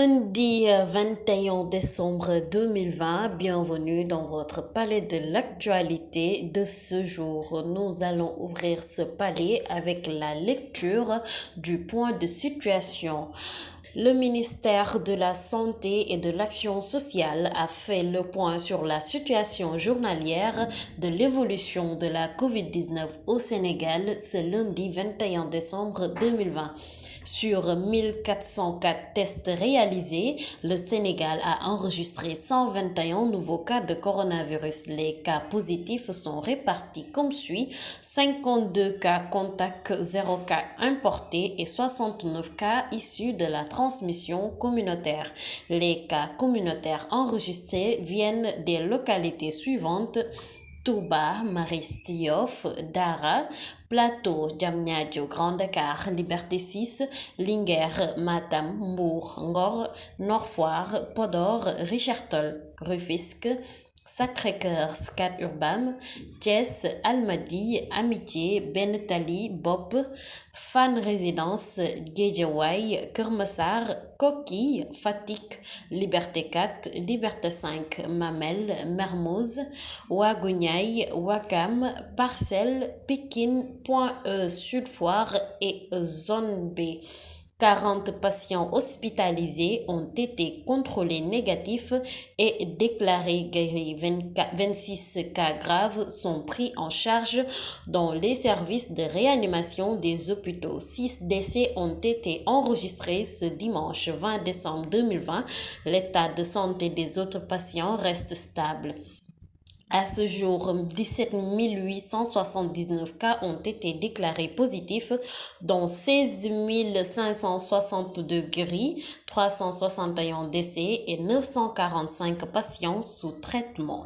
Lundi 21 décembre 2020, bienvenue dans votre palais de l'actualité de ce jour. Nous allons ouvrir ce palais avec la lecture du point de situation. Le ministère de la Santé et de l'Action sociale a fait le point sur la situation journalière de l'évolution de la COVID-19 au Sénégal ce lundi 21 décembre 2020. Sur 1404 tests réalisés, le Sénégal a enregistré 121 nouveaux cas de coronavirus. Les cas positifs sont répartis comme suit: 52 cas contacts, 0 cas importés et 69 cas issus de la transmission communautaire. Les cas communautaires enregistrés viennent des localités suivantes: Touba, Mariste, Yoff, Dara, Plateau, Diamniadio, Grand Dakar, Liberté 6, Linguère, Matam, Mbour, Ngor, Nord Foire, Podor, Richard Toll, Rufisque, Sacré-Cœur, Scat Urbam, Thiès, Almadies, Amitié, Ben Tali, Bopp, Fann Résidence, Guédiawaye, Keur Massar, Koki, Fatick, Liberté 4, Liberté 5, Mamel, Mermoz, Ouagougnay, Ouakam, Parcelles, Pikine, Point E, Sud Foire et Zone B. 40 patients hospitalisés ont été contrôlés négatifs et déclarés guéris. 26 cas graves sont pris en charge dans les services de réanimation des hôpitaux. 6 décès ont été enregistrés ce dimanche 20 décembre 2020. L'état de santé des autres patients reste stable. À ce jour, 17 879 cas ont été déclarés positifs, dont 16 562 guéris, 361 décès et 945 patients sous traitement.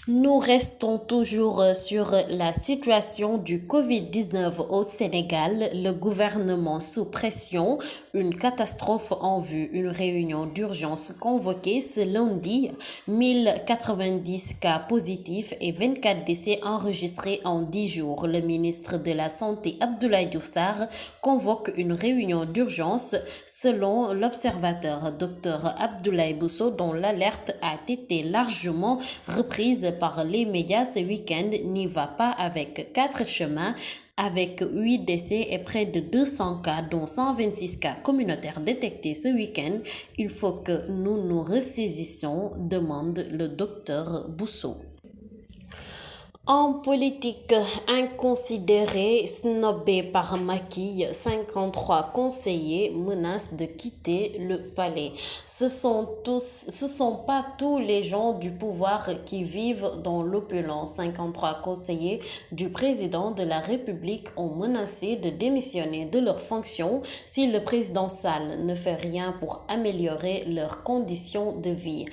Nous restons toujours sur la situation du Covid-19 au Sénégal. Le gouvernement sous pression, une catastrophe en vue, une réunion d'urgence convoquée ce lundi, 1090 cas positifs et 24 décès enregistrés en 10 jours. Le ministre de la Santé, Abdoulaye Diouf Sarr, convoque une réunion d'urgence selon l'observateur Dr Abdoulaye Bousso, dont l'alerte a été largement reprise par les médias ce week-end, n'y va pas avec 4 chemins. Avec 8 décès et près de 200 cas, dont 126 cas communautaires détectés ce week-end, il faut que nous nous ressaisissions, demande le docteur Bousso. En politique, inconsidéré, snobé par Macky, 53 conseillers menacent de quitter le palais. Ce sont pas tous les gens du pouvoir qui vivent dans l'opulence. 53 conseillers du président de la République ont menacé de démissionner de leurs fonctions si le président Sall ne fait rien pour améliorer leurs conditions de vie.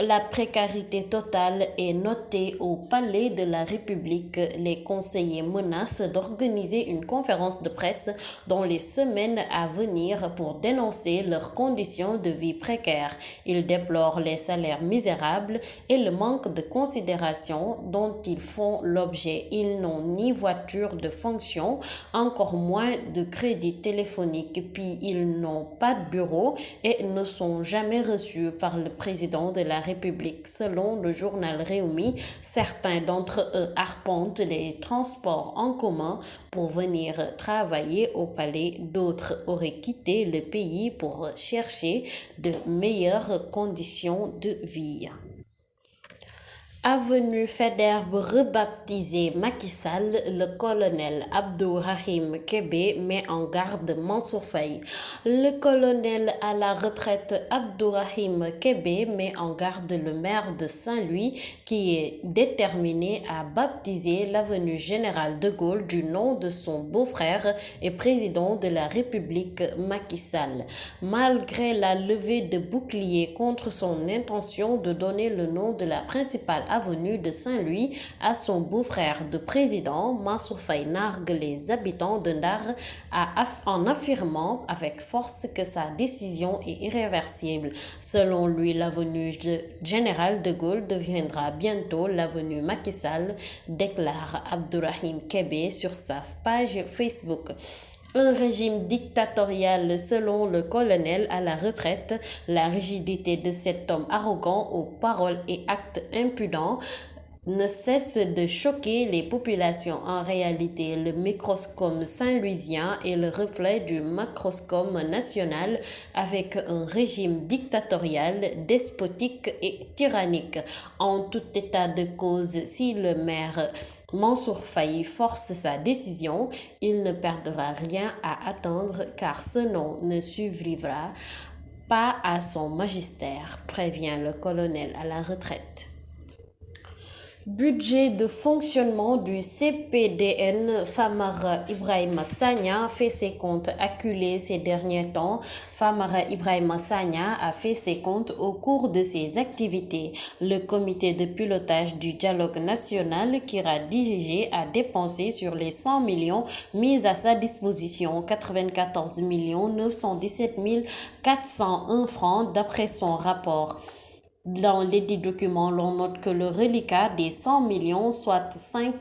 La précarité totale est notée au palais de la République. Les conseillers menacent d'organiser une conférence de presse dans les semaines à venir pour dénoncer leurs conditions de vie précaires. Ils déplorent les salaires misérables et le manque de considération dont ils font l'objet. Ils n'ont ni voiture de fonction, encore moins de crédit téléphonique, puis ils n'ont pas de bureau et ne sont jamais reçus par le président de la République. Selon le journal Réumi, certains d'entre eux arpentent les transports en commun pour venir travailler au palais. D'autres auraient quitté le pays pour chercher de meilleures conditions de vie. Avenue Faidherbe rebaptisée Macky Sall, le colonel Abdourahim Kébé met en garde Mansour Faye. Le colonel à la retraite Abdourahim Kébé met en garde le maire de Saint-Louis qui est déterminé à baptiser l'avenue Général de Gaulle du nom de son beau-frère et président de la République Macky Sall. Malgré la levée de boucliers contre son intention de donner le nom de la principale avenue de Saint-Louis à son beau-frère de président, Mansour Faye nargue les habitants de Ndar en affirmant avec force que sa décision est irréversible. Selon lui, l'avenue Général de Gaulle deviendra bientôt l'avenue Macky Sall, déclare Abdourahim Kébé sur sa page Facebook. Un régime dictatorial selon le colonel à la retraite, la rigidité de cet homme arrogant aux paroles et actes impudents ne cesse de choquer les populations. En réalité, le microscope saint-louisien est le reflet du macroscope national avec un régime dictatorial, despotique et tyrannique. En tout état de cause, si le maire Mansour Faye force sa décision, il ne perdra rien à attendre car ce nom ne survivra pas à son magistère, prévient le colonel à la retraite. Budget de fonctionnement du CPDN, Famara Ibrahima Sagna fait ses comptes acculés ces derniers temps. Famara Ibrahima Sagna a fait ses comptes au cours de ses activités. Le comité de pilotage du dialogue national qui a dirigé a dépensé sur les 100 millions mis à sa disposition 94 917 401 francs d'après son rapport. Dans les 10 documents, l'on note que le reliquat des 100 millions, soit 5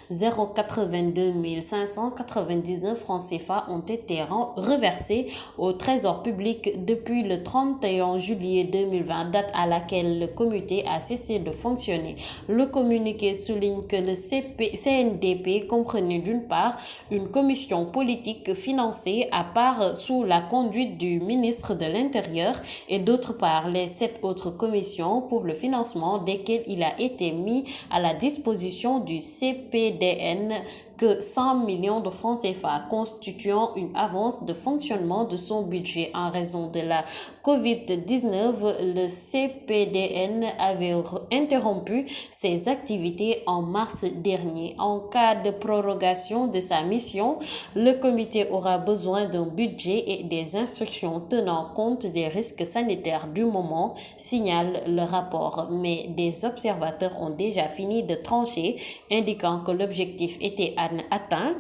082 599 francs CFA, ont été reversés au Trésor public depuis le 31 juillet 2020, date à laquelle le comité a cessé de fonctionner. Le communiqué souligne que le CNDP comprenait d'une part une commission politique financée à part sous la conduite du ministre de l'Intérieur et d'autre part les 7 autres commission pour le financement desquelles il a été mis à la disposition du CPDN que 100 millions de francs CFA, constituant une avance de fonctionnement de son budget. En raison de la COVID-19, le CPDN avait interrompu ses activités en mars dernier. En cas de prorogation de sa mission, le comité aura besoin d'un budget et des instructions tenant compte des risques sanitaires du moment, signale le rapport. Mais des observateurs ont déjà fini de trancher, indiquant que l'objectif était atteint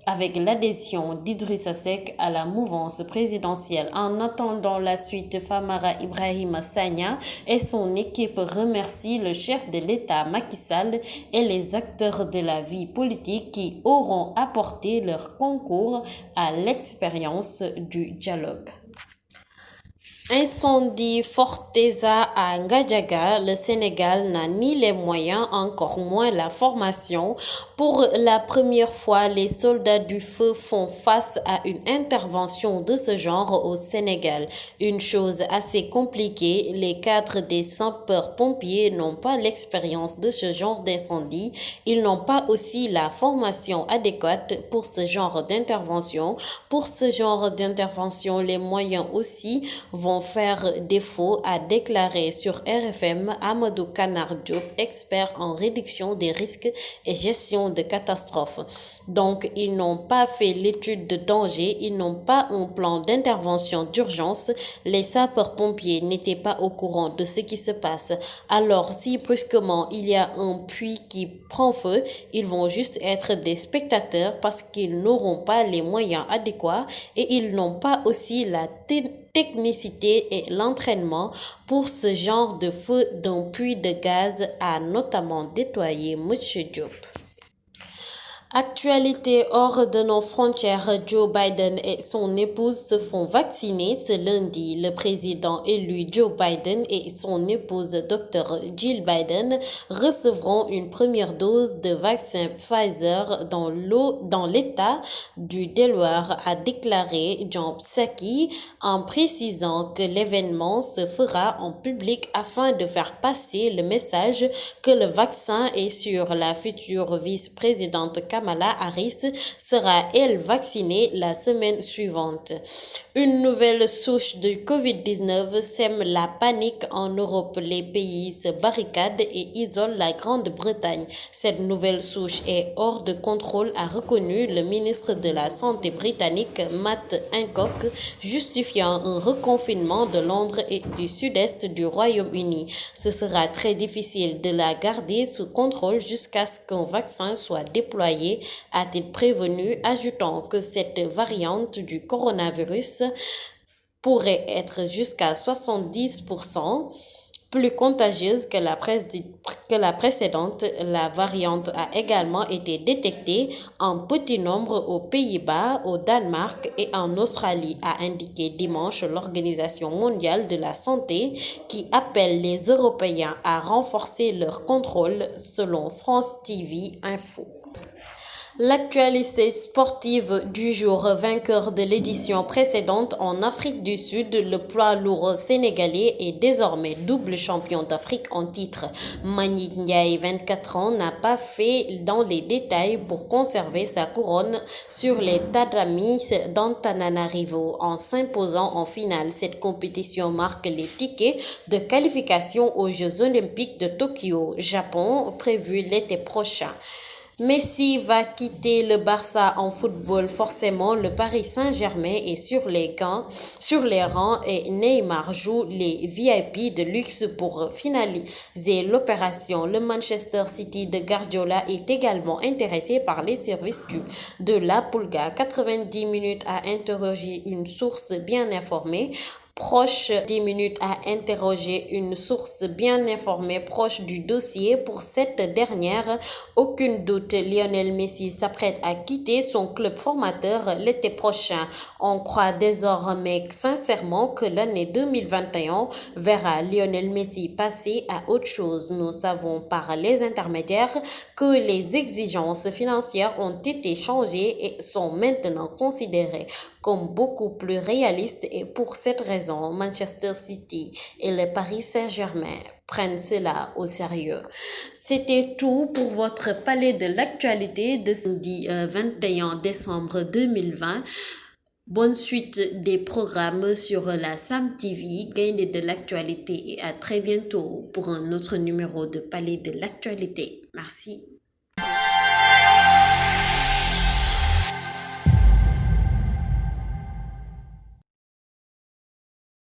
avec l'adhésion d'Idrissa Seck à la mouvance présidentielle. En attendant la suite, Famara Ibrahima Sagna et son équipe remercient le chef de l'État Macky Sall et les acteurs de la vie politique qui auront apporté leur concours à l'expérience du dialogue. Incendie Forteza à Ngadiaga, le Sénégal n'a ni les moyens, encore moins la formation. Pour la première fois, les soldats du feu font face à une intervention de ce genre au Sénégal. Une chose assez compliquée, les cadres des sapeurs-pompiers n'ont pas l'expérience de ce genre d'incendie. Ils n'ont pas aussi la formation adéquate pour ce genre d'intervention. Pour ce genre d'intervention, les moyens aussi vont faire défaut, a déclaré sur RFM Amadou Kanar Diop, expert en réduction des risques et gestion de catastrophes. Donc, ils n'ont pas fait l'étude de danger, ils n'ont pas un plan d'intervention d'urgence. Les sapeurs-pompiers n'étaient pas au courant de ce qui se passe. Alors, si brusquement il y a un puits qui prend feu, ils vont juste être des spectateurs parce qu'ils n'auront pas les moyens adéquats et ils n'ont pas aussi la technicité et l'entraînement pour ce genre de feu d'un puits de gaz, a notamment déployé M. Diop. Actualité hors de nos frontières, Joe Biden et son épouse se font vacciner ce lundi. Le président élu Joe Biden et son épouse Dr. Jill Biden recevront une première dose de vaccin Pfizer dans l'État du Delaware, a déclaré John Psaki, en précisant que l'événement se fera en public afin de faire passer le message que le vaccin est sûr. La future vice-présidente Kamala Harris sera, elle, vaccinée la semaine suivante. Une nouvelle souche de Covid-19 sème la panique en Europe. Les pays se barricadent et isolent la Grande-Bretagne. Cette nouvelle souche est hors de contrôle, a reconnu le ministre de la Santé britannique Matt Hancock, justifiant un reconfinement de Londres et du sud-est du Royaume-Uni. Ce sera très difficile de la garder sous contrôle jusqu'à ce qu'un vaccin soit déployé, a-t-il prévenu, ajoutant que cette variante du coronavirus pourrait être jusqu'à 70% Plus contagieuse que que la précédente, la variante a également été détectée en petit nombre aux Pays-Bas, au Danemark et en Australie, a indiqué dimanche l'Organisation mondiale de la santé qui appelle les Européens à renforcer leur contrôle selon France TV Info. L'actualité sportive du jour, vainqueur de l'édition précédente en Afrique du Sud, le poids lourd sénégalais est désormais double champion d'Afrique en titre. Mbagnick Ndiaye, 24 ans, n'a pas fait dans les détails pour conserver sa couronne sur les tatamis d'Antananarivo en s'imposant en finale. Cette compétition marque les tickets de qualification aux Jeux Olympiques de Tokyo, Japon, prévus l'été prochain. Messi va quitter le Barça en football. Forcément, le Paris Saint-Germain est sur les rangs et Neymar joue les VIP de luxe pour finaliser l'opération. Le Manchester City de Guardiola est également intéressé par les services de la Pulga. 90 minutes à interroger une source bien informée. 10 minutes à interroger une source bien informée proche du dossier. Pour cette dernière, aucun doute, Lionel Messi s'apprête à quitter son club formateur l'été prochain. On croit désormais sincèrement que l'année 2021 verra Lionel Messi passer à autre chose. Nous savons par les intermédiaires que les exigences financières ont été changées et sont maintenant considérées comme beaucoup plus réalistes, et pour cette raison, Manchester City et le Paris Saint-Germain prennent cela au sérieux. C'était tout pour votre palais de l'actualité de ce samedi 21 décembre 2020. Bonne suite des programmes sur la Sam TV, gagnez de l'actualité et à très bientôt pour un autre numéro de palais de l'actualité. Merci.